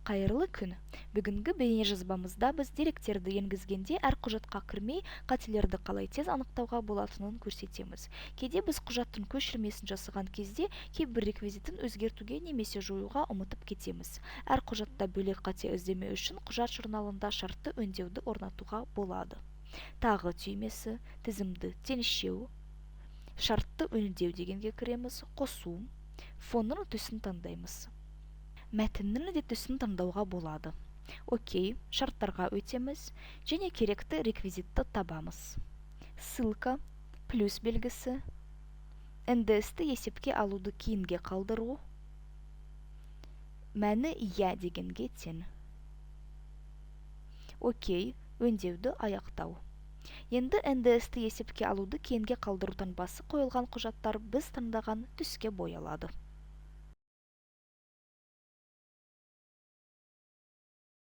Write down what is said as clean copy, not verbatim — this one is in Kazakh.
Кайырлы күн. Бүгүнкү бейне жазбамызда біз деректерди енгізгенде әр құжатқа кірмей қателерді қалай тез анықтауға болатынын көрсетеміз. Кейде біз құжаттың көшірмесін жасаған кезде кейбір реквизитін өзгертуге немесе жоюға ұмытып кетеміз. Әр құжатта бөлек қате іздемеу үшін құжат журналында шартты өңдеуді орнатуға болады. Тағы түймесі, тізімді теңшеу, шартты өңдеу дегенге кіреміз, қосу, фонның түсін таңдаймыз. Мәтіннің де түсін таңдауға болады. Окей, шарттарға өтеміз және керекті реквизитті табамыз. Ссылка, плюс белгісі, НДСті есепке алуды кейінге қалдыру, мәні иә дегенге тең. Окей, өңдеуді аяқтау. Енді НДСті есепке алуды кейінге қалдыру таңбасы қойылған құжаттар біз таңдаған түске боялады.